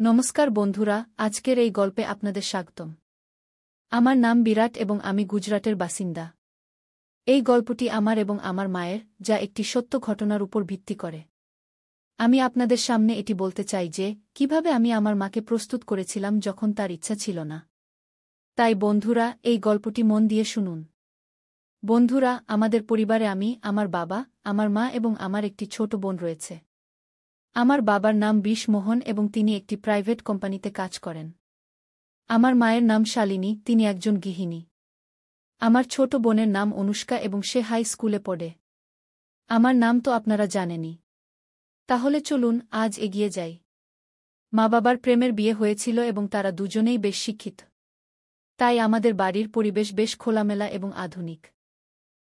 নমস্কার বন্ধুরা, আজকের এই গল্পে আপনাদের স্বাগতম। আমার নাম বিরাট এবং আমি গুজরাটের বাসিন্দা। এই গল্পটি আমার এবং আমার মায়ের, যা একটি সত্য ঘটনার উপর ভিত্তি করে। আমি আপনাদের সামনে এটি বলতে চাই যে কিভাবে আমি আমার মাকে প্রস্তুত করেছিলাম যখন তার ইচ্ছা ছিল না। তাই বন্ধুরা, এই গল্পটি মন দিয়ে শুনুন। বন্ধুরা, আমাদের পরিবারে আমি, আমার বাবা, আমার মা এবং আমার একটি ছোট বোন রয়েছে। আমার বাবার নাম বিশ মোহন এবং তিনি একটি প্রাইভেট কোম্পানিতে কাজ করেন। আমার মায়ের নাম শালিনী, তিনি একজন গৃহিণী। আমার ছোট বোনের নাম অনুষ্কা এবং সে হাই স্কুলে পড়ে। আমার নাম তো আপনারা জানেনই। তাহলে চলুন আজ এগিয়ে যাই। মা বাবার প্রেমের বিয়ে হয়েছিল এবং তারা দুজনেই বেশ শিক্ষিত। তাই আমাদের বাড়ির পরিবেশ বেশ খোলামেলা এবং আধুনিক।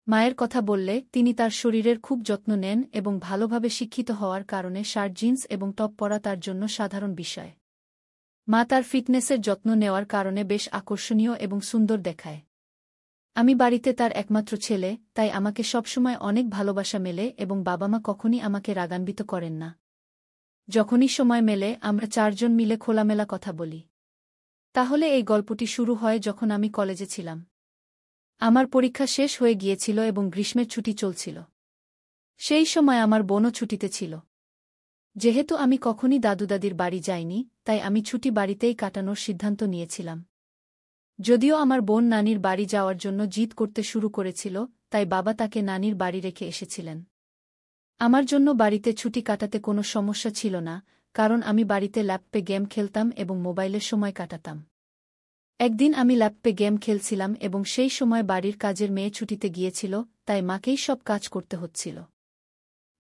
মায়ের কথা বললে তিনি তার শরীরের খুব যত্ন নেন এবং ভালোভাবে শিক্ষিত হওয়ার কারণে শার্ট জিন্স এবং টপ পরা তার জন্য সাধারণ বিষয়। মা তার ফিটনেসের যত্ন নেওয়ার কারণে বেশ আকর্ষণীয় এবং সুন্দর দেখায়। আমি বাড়িতে তার একমাত্র ছেলে, তাই আমাকে সবসময় অনেক ভালোবাসা মেলে এবং বাবা মা কখনই আমাকে রাগান্বিত করেন না। যখনই সময় মেলে আমরা চারজন মিলে খোলামেলা কথা বলি। তাহলে এই গল্পটি শুরু হয় যখন আমি কলেজে ছিলাম। আমার পরীক্ষা শেষ হয়ে গিয়েছিল এবং গ্রীষ্মের ছুটি চলছিল। সেই সময় আমার বোনও ছুটিতে ছিল। যেহেতু আমি কখনই দাদু-দাদির বাড়ি যাইনি, তাই আমি ছুটি বাড়িতেই কাটানোর সিদ্ধান্ত নিয়েছিলাম। যদিও আমার বোন নানির বাড়ি যাওয়ার জন্য জিদ করতে শুরু করেছিল, তাই বাবা তাকে নানির বাড়ি রেখে এসেছিলেন। আমার জন্য বাড়িতে ছুটি কাটাতে কোনো সমস্যা ছিল না, কারণ আমি বাড়িতে ল্যাপটপে গেম খেলতাম এবং মোবাইলের সময় কাটাতাম। একদিন আমি ল্যাপটপে গেম খেলছিলাম এবং সেই সময় বাড়ির কাজের মেয়ে ছুটিতে গিয়েছিল, তাই মাকেই সব কাজ করতে হচ্ছিল।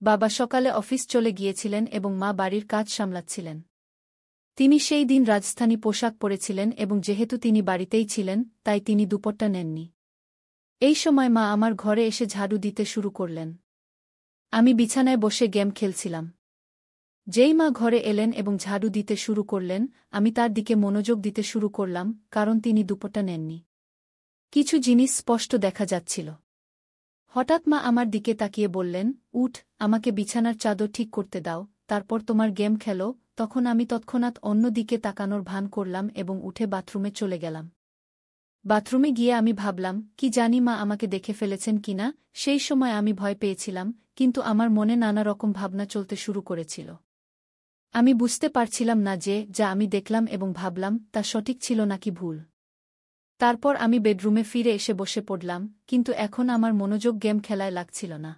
বাবা সকালে অফিস চলে গিয়েছিলেন এবং মা বাড়ির কাজ সামলাচ্ছিলেন। তিনি সেই দিন রাজস্থানী পোশাক পরেছিলেন এবং যেহেতু তিনি বাড়িতেই ছিলেন, তাই তিনি দুপুরটা নেননি। এই সময় মা আমার ঘরে এসে ঝাড়ু দিতে শুরু করলেন। আমি বিছানায় বসে গেম খেলছিলাম। যেই মা ঘরে এলেন এবং ঝাড়ু দিতে শুরু করলেন, আমি তার দিকে মনোযোগ দিতে শুরু করলাম, কারণ তিনি দুপুরটা নেননি। কিছু জিনিস স্পষ্ট দেখা যাচ্ছিল। হঠাৎ মা আমার দিকে তাকিয়ে বললেন, উঠ, আমাকে বিছানার চাদর ঠিক করতে দাও, তারপর তোমার গেম খেলো। তখন আমি তৎক্ষণাৎ অন্য দিকে তাকানোর ভান করলাম এবং উঠে বাথরুমে চলে গেলাম। বাথরুমে গিয়ে আমি ভাবলাম, কি জানি মা আমাকে দেখে ফেলেছেন কিনা। সেই সময় আমি ভয় পেয়েছিলাম, কিন্তু আমার মনে নানা রকম ভাবনা চলতে শুরু করেছিল। আমি বুঝতে পারছিলাম না যে যা আমি দেখলাম এবং ভাবলাম তা সঠিক ছিল নাকি ভুল। তারপর আমি বেডরুমে ফিরে এসে বসে পড়লাম, কিন্তু এখন আমার মনোযোগ গেম খেলায় লাগছিল না।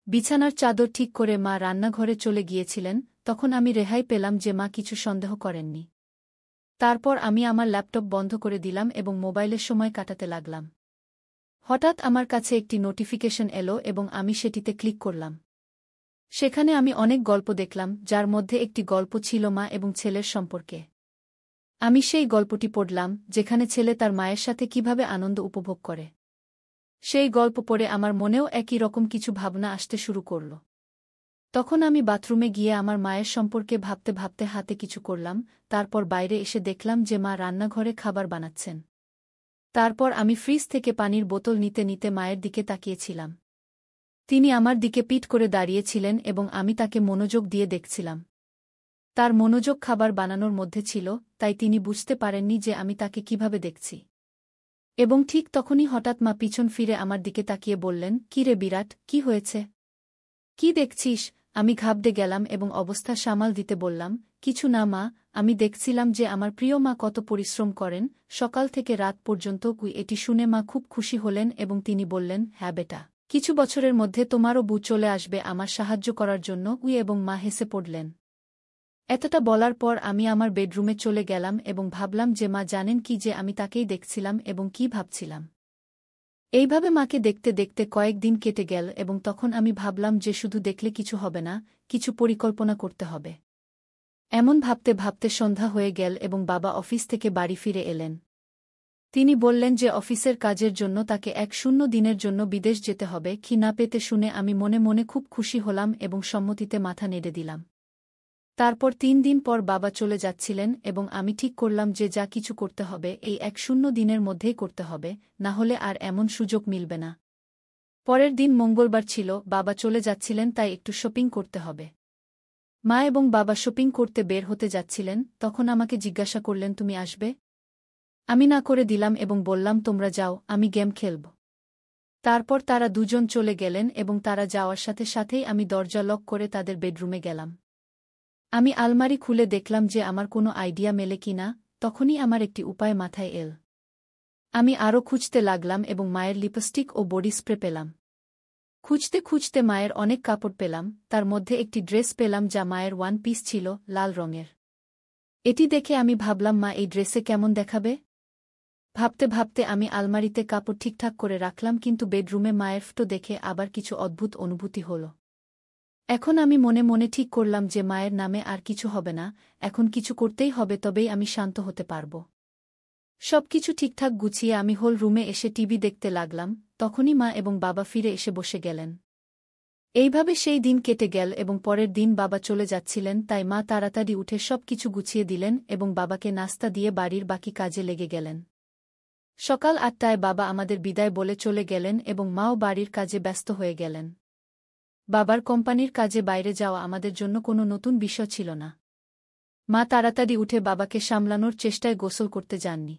বিছানার চাদর ঠিক করে মা রান্নাঘরে চলে গিয়েছিলেন, তখন আমি রেহাই পেলাম যে মা কিছু সন্দেহ করেননি। তারপর আমি আমার ল্যাপটপ বন্ধ করে দিলাম এবং মোবাইলের সময় কাটাতে লাগলাম। হঠাৎ আমার কাছে একটি নোটিফিকেশন এলো এবং আমি সেটিতে ক্লিক করলাম। সেখানে আমি অনেক গল্প দেখলাম, যার মধ্যে একটি গল্প ছিল মা এবং ছেলের সম্পর্কে। আমি সেই গল্পটি পড়লাম, যেখানে ছেলে তার মায়ের সাথে কিভাবে আনন্দ উপভোগ করে। সেই গল্প পড়ে আমার মনেও একই রকম কিছু ভাবনা আসতে শুরু করল। তখন আমি বাথরুমে গিয়ে আমার মায়ের সম্পর্কে ভাবতে ভাবতে হাতে কিছু করলাম, তারপর বাইরে এসে দেখলাম যে মা রান্নাঘরে খাবার বানাচ্ছেন। তারপর আমি ফ্রিজ থেকে পানির বোতল নিতে নিতে মায়ের দিকে তাকিয়েছিলাম। তিনি আমার দিকে পিঠ করে দাঁড়িয়েছিলেন এবং আমি তাকে মনোযোগ দিয়ে দেখছিলাম। তার মনোযোগ খাবার বানানোর মধ্যে ছিল, তাই তিনি বুঝতে পারেননি যে আমি তাকে কিভাবে দেখছি। এবং ঠিক তখনই হঠাৎ মা পিছন ফিরে আমার দিকে তাকিয়ে বললেন, কি রে বিরাট, কি হয়েছে? কি দেখছিস? আমি ঘাবড়ে গেলাম এবং অবস্থা সামাল দিতে বললাম, কিছু না মা, আমি দেখছিলাম যে আমার প্রিয় মা কত পরিশ্রম করেন, সকাল থেকে রাত পর্যন্ত। এটি শুনে মা খুব খুশি হলেন এবং তিনি বললেন, হ্যাঁ বেটা, কিছু বছরের মধ্যে তোমারও বউ চলে আসবে আমার সাহায্য করার জন্য। এবং মা হেসে পড়লেন। এতটা বলার পর আমি আমার বেডরুমে চলে গেলাম এবং ভাবলাম যে মা জানেন কি যে আমি তাকেই দেখছিলাম এবং কি ভাবছিলাম। এইভাবে মাকে দেখতে দেখতে কয়েকদিন কেটে গেল এবং তখন আমি ভাবলাম যে শুধু দেখলে কিছু হবে না, কিছু পরিকল্পনা করতে হবে। এমন ভাবতে ভাবতে সন্ধ্যা হয়ে গেল এবং বাবা অফিস থেকে বাড়ি ফিরে এলেন। তিনি বললেন যে অফিসের কাজের জন্য তাকে 1 দিনের জন্য বিদেশ যেতে হবে। কি না পেতে শুনে আমি মনে মনে খুব খুশি হলাম এবং সম্মতিতে মাথা নেড়ে দিলাম। তারপর 3 দিন পর বাবা চলে যাচ্ছিলেন এবং আমি ঠিক করলাম যে যা কিছু করতে হবে এই 1 দিনের মধ্যেই করতে হবে, না হলে আর এমন সুযোগ মিলবে না। পরের দিন মঙ্গলবার ছিল, বাবা চলে যাচ্ছিলেন, তাই একটু শপিং করতে হবে। মা এবং বাবা শপিং করতে বের হতে যাচ্ছিলেন, তখন আমাকে জিজ্ঞাসা করলেন তুমি আসবে? আমি না করে দিলাম এবং বললাম তোমরা যাও, আমি গেম খেলব। তারপর তারা দুজন চলে গেলেন এবং তারা যাওয়ার সাথে সাথেই আমি দরজা লক করে তাদের বেডরুমে গেলাম। আমি আলমারি খুলে দেখলাম যে আমার কোনো আইডিয়া মেলে কিনা, তখনই আমার একটি উপায় মাথায় এল। আমি আরও খুঁজতে লাগলাম এবং মায়ের লিপস্টিক ও বডি স্প্রে পেলাম। খুঁজতে খুঁজতে মায়ের অনেক কাপড় পেলাম, তার মধ্যে একটি ড্রেস পেলাম যা মায়ের ওয়ান পিস ছিল, লাল রঙের। এটি দেখে আমি ভাবলাম মা এই ড্রেসে কেমন দেখাবে। ভাবতে ভাবতে আমি আলমারিতে কাপড় ঠিকঠাক করে রাখলাম, কিন্তু বেডরুমে মায়ের ফটো দেখে আবার কিছু অদ্ভুত অনুভূতি হল। এখন আমি মনে মনে ঠিক করলাম যে মায়ের নামে আর কিছু হবে না, এখন কিছু করতেই হবে, তবেই আমি শান্ত হতে পারব। সবকিছু ঠিকঠাক গুছিয়ে আমি হোল রুমে এসে টিভি দেখতে লাগলাম, তখনই মা এবং বাবা ফিরে এসে বসে গেলেন। এইভাবে সেই দিন কেটে গেল এবং পরের দিন বাবা চলে যাচ্ছিলেন, তাই মা তাড়াতাড়ি উঠে সব কিছু গুছিয়ে দিলেন এবং বাবাকে নাস্তা দিয়ে বাড়ির বাকি কাজে লেগে গেলেন। সকাল ৮টায় বাবা আমাদের বিদায় বলে চলে গেলেন এবং মাও বাড়ির কাজে ব্যস্ত হয়ে গেলেন। বাবার কোম্পানির কাজে বাইরে যাওয়া আমাদের জন্য কোনো নতুন বিষয় ছিল না। মা তাড়াতাড়ি উঠে বাবাকে সামলানোর চেষ্টায় গোসল করতে যাননি।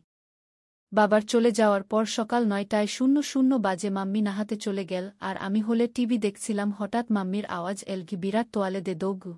বাবার চলে যাওয়ার পর সকাল ৯:০০ বাজে মাম্মি নাহাতে চলে গেল আর আমি হলে টিভি দেখছিলাম। হঠাৎ মাম্মির আওয়াজ এল, কি বিরাট তোয়ালে দে দৌগু।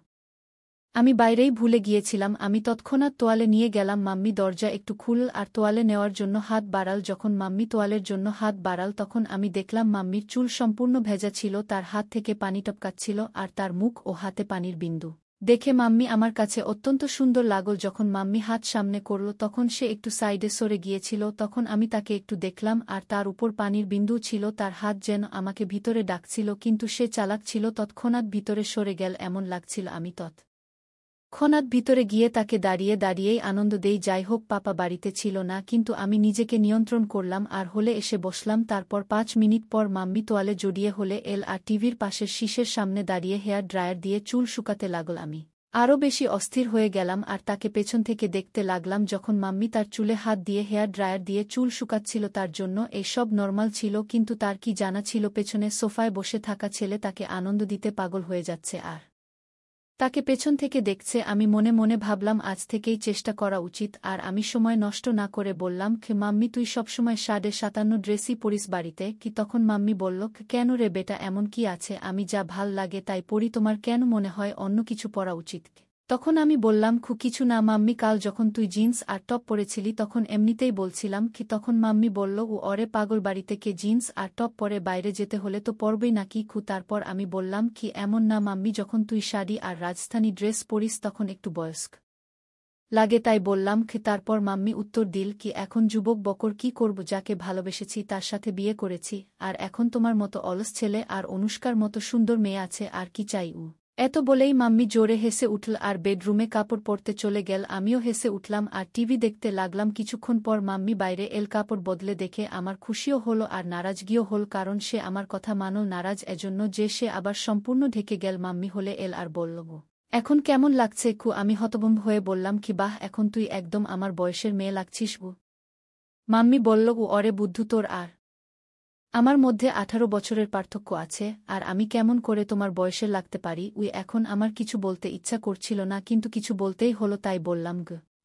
আমি বাইরেই ভুলে গিয়েছিলাম। আমি তৎক্ষণাৎ তোয়ালে নিয়ে গেলাম। মাম্মি দরজা একটু খুলল আর তোয়ালে নেওয়ার জন্য হাত বাড়াল। যখন মাম্মি তোয়ালের জন্য হাত বাড়াল তখন আমি দেখলাম মাম্মির চুল সম্পূর্ণ ভেজা ছিল, তার হাত থেকে পানি টপকাচ্ছিল আর তার মুখ ও হাতে পানির বিন্দু দেখে মাম্মি আমার কাছে অত্যন্ত সুন্দর লাগল। যখন মাম্মি হাত সামনে করল তখন সে একটু সাইডে সরে গিয়েছিল, তখন আমি তাকে একটু দেখলাম আর তার উপর পানির বিন্দু ছিল। তার হাত যেন আমাকে ভিতরে ডাকছিল, কিন্তু সে চালাক ছিল, তৎক্ষণাৎ ভিতরে সরে গেল এমন লাগছিল। আমি তৎক্ষণাৎ ভিতরে গিয়ে তাকে দাঁড়িয়ে দাঁড়িয়েই আনন্দ দেই। যাই হোক, পাপা বাড়িতে ছিল না, কিন্তু আমি নিজেকে নিয়ন্ত্রণ করলাম আর হলে এসে বসলাম। তারপর ৫ মিনিট পর মাম্মি তোয়ালে জড়িয়ে হলে এল আর টিভির পাশের শীষের সামনে দাঁড়িয়ে হেয়ার ড্রায়ার দিয়ে চুল শুকাতে লাগল। আমি আরও বেশি অস্থির হয়ে গেলাম আর তাকে পেছন থেকে দেখতে লাগলাম। যখন মাম্মি তার চুলে হাত দিয়ে হেয়ার ড্রায়ার দিয়ে চুল শুকাচ্ছিল তার জন্য এই সব নর্মাল ছিল, কিন্তু তার কি জানা ছিল পেছনে সোফায় বসে থাকা ছেলে তাকে আনন্দ দিতে পাগল হয়ে যাচ্ছে আর তাকে পেছন থেকে দেখছে। আমি মনে মনে ভাবলাম আজ থেকেই চেষ্টা করা উচিত। আর আমি সময় নষ্ট না করে বললাম, মাম্মি তুই সবসময় ৫:৫৭ ড্রেসই পরিস বাড়িতে কি? তখন মাম্মি বলল, কেন রে বেটা, এমন কি আছে, আমি যা ভাল লাগে তাই পরি, তোমার কেন মনে হয় অন্য কিছু পরা উচিত? তখন আমি বললাম, কিছু না মাম্মি, কাল যখন তুই জিন্স আর টপ পরেছিলি তখন এমনিতেই বলছিলাম কি? তখন মাম্মি বলল, অরে পাগল, বাড়িতে কে জিন্স আর টপ পরে বাইরে যেতে হলে তো পরবেই নাকি? তারপর আমি বললাম, কি এমন না মাম্মি, যখন তুই শাড়ি আর রাজস্থানী ড্রেস পরিস তখন একটু বয়স্ক লাগে তাই বললাম। তারপর মাম্মি উত্তর দিল, কি এখন যুবক বকর কি করব, যাকে ভালোবেসেছি তার সাথে বিয়ে করেছি, আর এখন তোমার মতো অলস ছেলে আর অনুষ্কার মতো সুন্দর মেয়ে আছে, আর কি চাই? এত বলেই মাম্মি জোরে হেসে উঠল আর বেডরুমে কাপড় পরতে চলে গেল। আমিও হেসে উঠলাম আর টিভি দেখতে লাগলাম। কিছুক্ষণ পর মাম্মি বাইরে এল, কাপড় বদলে দেখে আমার খুশিও হলো আর নারাজগিও হল, কারণ সে আমার কথা মানল। নারাজ এজন্য যে সে আবার সম্পূর্ণ ঢেকে গেল। মাম্মি হলে এল আর বলল, এখন কেমন লাগছে? আমি হতভম্ব হয়ে বললাম, কি বাহ, এখন তুই একদম আমার বয়সের মেয়ে লাগছিস। মাম্মি বলল, অরে বুদ্ধু, তোর আর আমার মধ্যে ১৮ বছরের পার্থক্য আছে, আর আমি কেমন করে তোমার বয়সের লাগতে পারি? এখন আমার কিছু বলতে ইচ্ছা করছিল না, কিন্তু কিছু বলতেই হলো, তাই বললাম,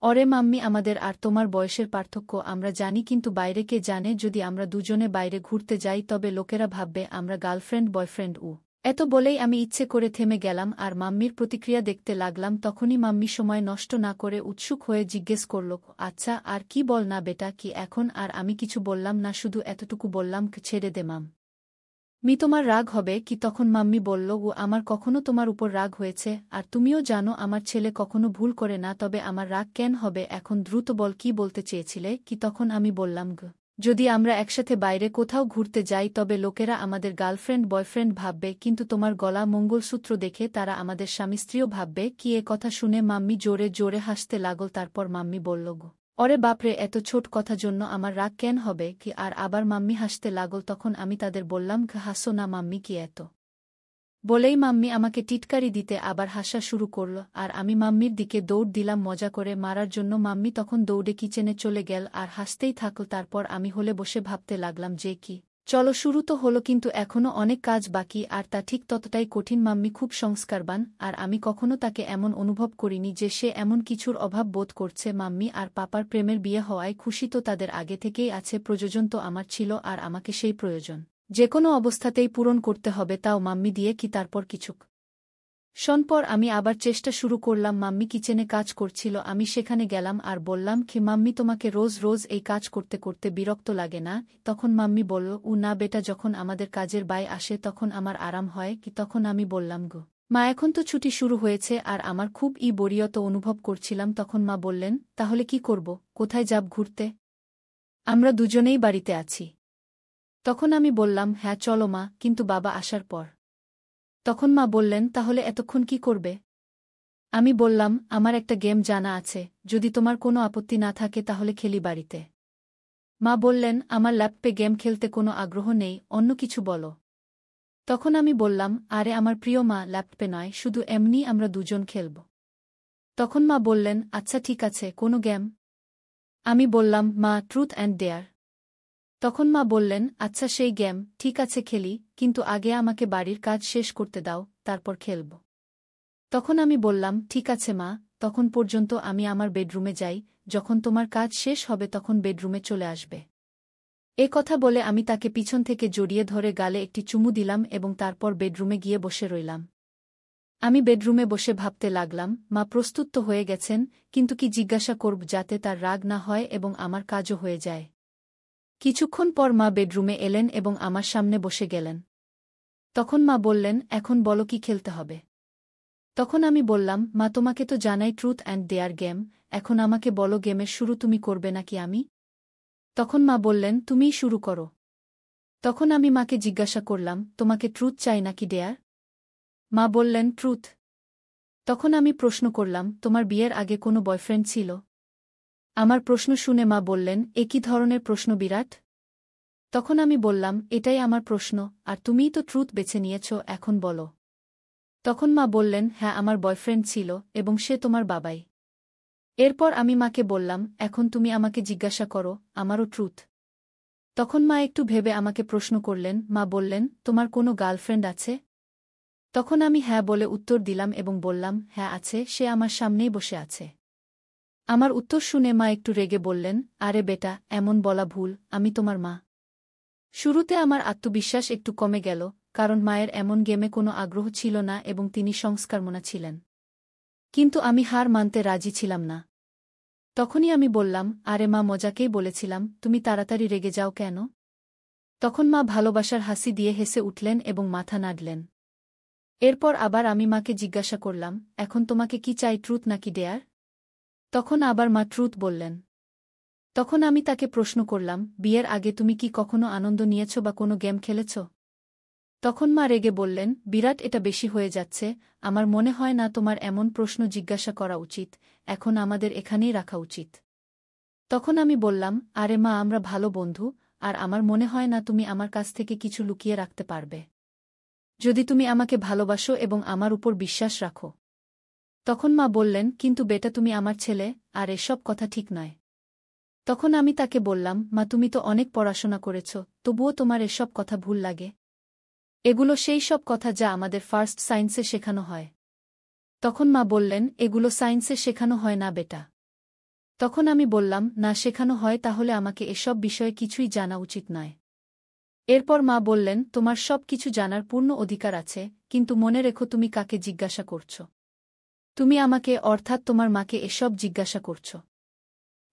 অরে মাম্মি, আমাদের আর তোমার বয়সের পার্থক্য আমরা জানি, কিন্তু বাইরে কে জানে? যদি আমরা দুজনে বাইরে ঘুরতে যাই তবে লোকেরা ভাববে আমরা গার্লফ্রেন্ড বয়ফ্রেন্ড। এত বলেই আমি ইচ্ছে করে থেমে গেলাম আর মাম্মির প্রতিক্রিয়া দেখতে লাগলাম। তখনই মাম্মি সময় নষ্ট না করে উৎসুক হয়ে জিজ্ঞেস করল, আচ্ছা আর কি বল না বেটা, কি এখন? আর আমি কিছু বললাম না, শুধু এতটুকু বললাম, ছেড়ে দে মাম্মি, তোমার রাগ হবে কি? তখন মাম্মি বলল, আমার কখনো তোমার উপর রাগ হয়েছে? আর তুমিও জানো আমার ছেলে কখনো ভুল করে না, তবে আমার রাগ কেন হবে? এখন দ্রুত বল, কি বলতে চেয়েছিলে কি? তখন আমি বললাম, যদি আমরা একসাথে বাইরে কোথাও ঘুরতে যাই তবে লোকেরা আমাদের গার্লফ্রেন্ড বয়ফ্রেন্ড ভাববে, কিন্তু তোমার গলা মঙ্গলসূত্র দেখে তারা আমাদের স্বামী স্ত্রীও ভাববে। কি? এ কথা শুনে মাম্মি জোরে জোরে হাসতে লাগল। তারপর মাম্মি বলল, অরে বাপরে, এত ছোট কথা জন্য আমার রাগ কেন হবে কি? আর আবার মাম্মি হাসতে লাগল। তখন আমি তাদের বললাম, হাসো না মাম্মি, কি এত? বলেই মাম্মি আমাকে টিটকারি দিতে আবার হাসা শুরু করল আর আমি মাম্মির দিকে দৌড় দিলাম মজা করে মারার জন্য। মাম্মি তখন দৌড়ে কিচেনে চলে গেল আর হাসতেই থাকল। তারপর আমি হলে বসে ভাবতে লাগলাম যে কি চলো, শুরু তো হলো, কিন্তু এখনও অনেক কাজ বাকি, আর তা ঠিক ততটাই কঠিন। মাম্মি খুব সংস্কারবান, আর আমি কখনো তাকে এমন অনুভব করিনি যে সে এমন কিছুর অভাব বোধ করছে। মাম্মি আর পাপার প্রেমের বিয়ে হওয়ায় খুশি তো তাদের আগে থেকেই আছে, প্রয়োজন তো আমার ছিল, আর আমাকে সেই প্রয়োজন যে কোনো অবস্থাতেই পূরণ করতে হবে, তাও মাম্মি দিয়ে কি। তারপর কিছুক শোন পর আমি আবার চেষ্টা শুরু করলাম। মাম্মি কিচেনে কাজ করছিল, আমি সেখানে গেলাম আর বললাম, কি মাম্মি, তোমাকে রোজ রোজ এই কাজ করতে করতে বিরক্ত লাগে না? তখন মাম্মি বলল, না বেটা, যখন আমাদের কাজের বাই আসে তখন আমার আরাম হয়। কি তখন আমি বললাম, গো মা, এখন তো ছুটি শুরু হয়েছে আর আমার খুব বরিয়ত অনুভব করছিলাম। তখন মা বললেন, তাহলে কি করব, কোথায় যাব ঘুরতে? আমরা দুজনেই বাড়িতে আছি। তখন আমি বললাম, হ্যাঁ চলো মা, কিন্তু বাবা আসার পর। তখন মা বললেন, তাহলে এতক্ষণ কি করবে? আমি বললাম, আমার একটা গেম জানা আছে, যদি তোমার কোনো আপত্তি না থাকে তাহলে খেলি বাড়িতে। মা বললেন, আমার ল্যাপটপে গেম খেলতে কোনো আগ্রহ নেই, অন্য কিছু বলো। তখন আমি বললাম, আরে আমার প্রিয় মা, ল্যাপটপে নয়, শুধু এমনি আমরা দুজন খেলব। তখন মা বললেন, আচ্ছা ঠিক আছে, কোনো গেম? আমি বললাম, মা, ট্রুথ অ্যান্ড ডেয়ার। তখন মা বললেন, আচ্ছা সেই গেম, ঠিক আছে খেলি, কিন্তু আগে আমাকে বাড়ির কাজ শেষ করতে দাও, তারপর খেলব। তখন আমি বললাম, ঠিক আছে মা, তখন পর্যন্ত আমি আমার বেডরুমে যাই, যখন তোমার কাজ শেষ হবে তখন বেডরুমে চলে আসবে। এ কথা বলে আমি তাকে পিছন থেকে জড়িয়ে ধরে গালে একটি চুমু দিলাম এবং তারপর বেডরুমে গিয়ে বসে রইলাম। আমি বেডরুমে বসে ভাবতে লাগলাম, মা প্রস্তুত তো হয়ে গেছেন, কিন্তু কি জিজ্ঞাসা করব যাতে তার রাগ না হয় এবং আমার কাজও হয়ে যায়। কিছুক্ষণ পর মা বেডরুমে এলেন এবং আমার সামনে বসে গেলেন। তখন মা বললেন, এখন বলো কি খেলতে হবে? তখন আমি বললাম, মা, তোমাকে তো জানাই ট্রুথ অ্যান্ড ডেয়ার গেম, এখন আমাকে বলো গেমের শুরু তুমি করবে নাকি আমি? তখন মা বললেন, তুমিই শুরু করো। তখন আমি মাকে জিজ্ঞাসা করলাম, তোমাকে ট্রুথ চাই নাকি ডেয়ার? মা বললেন, ট্রুথ। তখন আমি প্রশ্ন করলাম, তোমার বিয়ের আগে কোনো বয়ফ্রেন্ড ছিল? আমার প্রশ্ন শুনে মা বললেন, এ কী ধরনের প্রশ্ন বিরাট? তখন আমি বললাম, এটাই আমার প্রশ্ন, আর তুমিই তো ট্রুথ বেছে নিয়েছ, এখন বলো। তখন মা বললেন, হ্যাঁ আমার বয়ফ্রেন্ড ছিল, এবং সে তোমার বাবাই। এরপর আমি মাকে বললাম, এখন তুমি আমাকে জিজ্ঞাসা করো, আমারও ট্রুথ। তখন মা একটু ভেবে আমাকে প্রশ্ন করলেন। মা বললেন, তোমার কোনো গার্লফ্রেন্ড আছে? তখন আমি হ্যাঁ বলে উত্তর দিলাম এবং বললাম, হ্যাঁ আছে, সে আমার সামনেই বসে আছে। আমার উত্তর শুনে মা একটু রেগে বললেন, আরে বেটা, এমন বলা ভুল, আমি তোমার মা। শুরুতে আমার আত্মবিশ্বাস একটু কমে গেল, কারণ মায়ের এমন গেমে কোনো আগ্রহ ছিল না এবং তিনি সংস্কারমনা ছিলেন। কিন্তু আমি হার মানতে রাজি ছিলাম না। তখনই আমি বললাম, আরে মা, মজাকেই বলেছিলাম, তুমি তাড়াতাড়ি রেগে যাও কেন? তখন মা ভালোবাসার হাসি দিয়ে হেসে উঠলেন এবং মাথা নাড়লেন। এরপর আবার আমি মাকে জিজ্ঞাসা করলাম, এখন তোমাকে কি চাই, ট্রুথ নাকি ডেয়ার? তখন আবার মা ট্রুথ বললেন। তখন আমি তাকে প্রশ্ন করলাম, বিয়ের আগে তুমি কি কখনো আনন্দ নিয়েছ বা কোনো গেম খেলেছ? তখন মা রেগে বললেন, বিরাট, এটা বেশি হয়ে যাচ্ছে, আমার মনে হয় না তোমার এমন প্রশ্ন জিজ্ঞাসা করা উচিত, এখন আমাদের এখানেই রাখা উচিত। তখন আমি বললাম, আরে মা, আমরা ভালো বন্ধু, আর আমার মনে হয় না তুমি আমার কাছ থেকে কিছু লুকিয়ে রাখতে পারবে, যদি তুমি আমাকে ভালোবাসো এবং আমার উপর বিশ্বাস রাখো। তখন মা বললেন, কিন্তু বেটা, তুমি আমার ছেলে, আর এসব কথা ঠিক নয়। তখন আমি তাকে বললাম, মা, তুমি তো অনেক পড়াশোনা করেছ, তবুও তোমার এসব কথা ভুল লাগে। এগুলো সেই সব কথা যা আমাদের ফার্স্ট সায়েন্সে শেখানো হয়। তখন মা বললেন, এগুলো সায়েন্সে শেখানো হয় না বেটা। তখন আমি বললাম, না শেখানো হয়, তাহলে আমাকে এসব বিষয়ে কিছুই জানা উচিত নয়। এরপর মা বললেন, তোমার সব কিছু জানার পূর্ণ অধিকার আছে, কিন্তু মনে রেখো তুমি কাকে জিজ্ঞাসা করছ। তুমি আমাকে, অর্থাৎ তোমার মাকে এসব জিজ্ঞাসা করছ।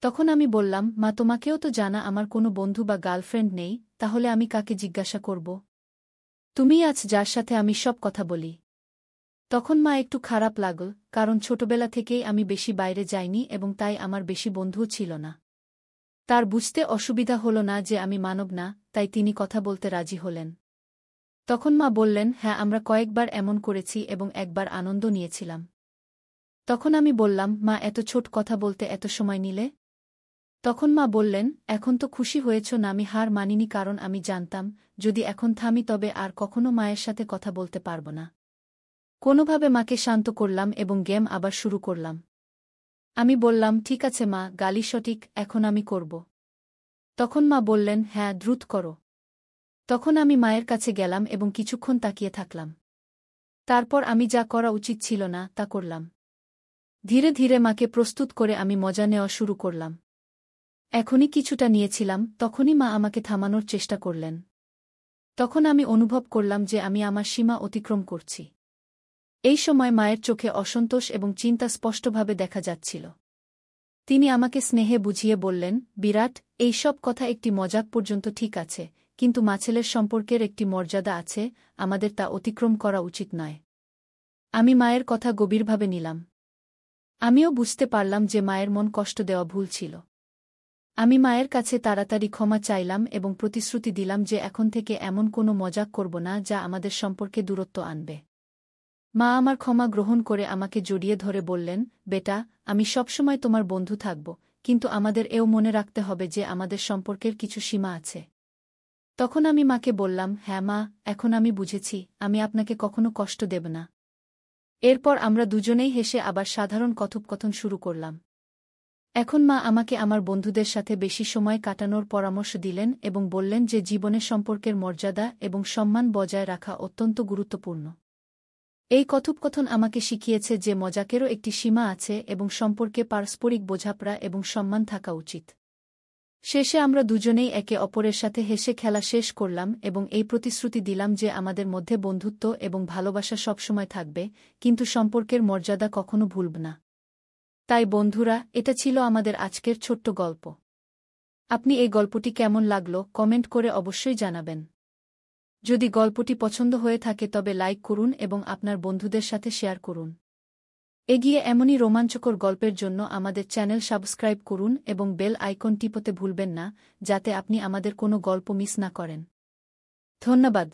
তখন আমি বললাম, মা, তোমাকেও তো জানা আমার কোনো বন্ধু বা গার্লফ্রেন্ড নেই, তাহলে আমি কাকে জিজ্ঞাসা করব? তুমিই আছ যার সাথে আমি সব কথা বলি। তখন মা একটু খারাপ লাগল, কারণ ছোটবেলা থেকেই আমি বেশি বাইরে যাইনি এবং তাই আমার বেশি বন্ধুও ছিল না। তার বুঝতে অসুবিধা হল না যে আমি মানব না, তাই তিনি কথা বলতে রাজি হলেন। তখন মা বললেন, হ্যাঁ আমরা কয়েকবার এমন করেছি এবং একবার আনন্দ নিয়েছিলাম। তখন আমি বললাম, মা, এত ছোট কথা বলতে এত সময় নিলে? তখন মা বললেন, এখন তো খুশি হয়েছ না? আমি হার মানিনি, কারণ আমি জানতাম, যদি এখন থামি তবে আর কখনো মায়ের সাথে কথা বলতে পারব না। কোনোভাবে মাকে শান্ত করলাম এবং গেম আবার শুরু করলাম। আমি বললাম, ঠিক আছে মা, গালি সঠিক, এখন আমি করব। তখন মা বললেন, হ্যাঁ দ্রুত করো। তখন আমি মায়ের কাছে গেলাম এবং কিছুক্ষণ তাকিয়ে থাকলাম। তারপর আমি যা করা উচিত ছিল না তা করলাম। ধীরে ধীরে মাকে প্রস্তুত করে আমি মজা নেওয়া শুরু করলাম। এখনই কিছুটা নিয়েছিলাম, তখনই মা আমাকে থামানোর চেষ্টা করলেন। তখন আমি অনুভব করলাম যে আমি আমার সীমা অতিক্রম করছি। এই সময় মায়ের চোখে অসন্তোষ এবং চিন্তা স্পষ্টভাবে দেখা যাচ্ছিল। তিনি আমাকে স্নেহে বুঝিয়ে বললেন, বিরাট, এই সব কথা একটি মজাক পর্যন্ত ঠিক আছে, কিন্তু মা-ছেলের সম্পর্কের একটি মর্যাদা আছে, আমাদের তা অতিক্রম করা উচিত নয়। আমি মায়ের কথা গভীরভাবে নিলাম। আমিও বুঝতে পারলাম যে মায়ের মন কষ্ট দেওয়া ভুল ছিল। আমি মায়ের কাছে তাড়াতাড়ি ক্ষমা চাইলাম এবং প্রতিশ্রুতি দিলাম যে এখন থেকে এমন কোনো মজাক করব না যা আমাদের সম্পর্কে দূরত্ব আনবে। মা আমার ক্ষমা গ্রহণ করে আমাকে জড়িয়ে ধরে বললেন, বেটা, আমি সবসময় তোমার বন্ধু থাকব, কিন্তু আমাদের এও মনে রাখতে হবে যে আমাদের সম্পর্কের কিছু সীমা আছে। তখন আমি মাকে বললাম, হ্যাঁ মা, এখন আমি বুঝেছি, আমি আপনাকে কখনো কষ্ট দেব না। এরপর আমরা দুজনেই হেসে আবার সাধারণ কথোপকথন শুরু করলাম। এখন মা আমাকে আমার বন্ধুদের সাথে বেশি সময় কাটানোর পরামর্শ দিলেন এবং বললেন যে জীবনে সম্পর্কের মর্যাদা এবং সম্মান বজায় রাখা অত্যন্ত গুরুত্বপূর্ণ। এই কথোপকথন আমাকে শিখিয়েছে যে মজাকেরও একটি সীমা আছে এবং সম্পর্কে পারস্পরিক বোঝাপড়া এবং সম্মান থাকা উচিত। শেষে আমরা দুজনেই একে অপরের সাথে হেসে খেলা শেষ করলাম এবং এই প্রতিশ্রুতি দিলাম যে আমাদের মধ্যে বন্ধুত্ব এবং ভালোবাসা সবসময় থাকবে, কিন্তু সম্পর্কের মর্যাদা কখনো ভুলব না। তাই বন্ধুরা, এটা ছিল আমাদের আজকের ছোট্ট গল্প। আপনি এই গল্পটি কেমন লাগলো কমেন্ট করে অবশ্যই জানাবেন। যদি গল্পটি পছন্দ হয়ে থাকে তবে লাইক করুন এবং আপনার বন্ধুদের সাথে শেয়ার করুন। এগিয়ে এমনই রোমাঞ্চকর গল্পের জন্য আমাদের চ্যানেল সাবস্ক্রাইব করুন এবং বেল আইকন টিপতে ভুলবেন না, যাতে আপনি আমাদের কোনো গল্প মিস না করেন। ধন্যবাদ।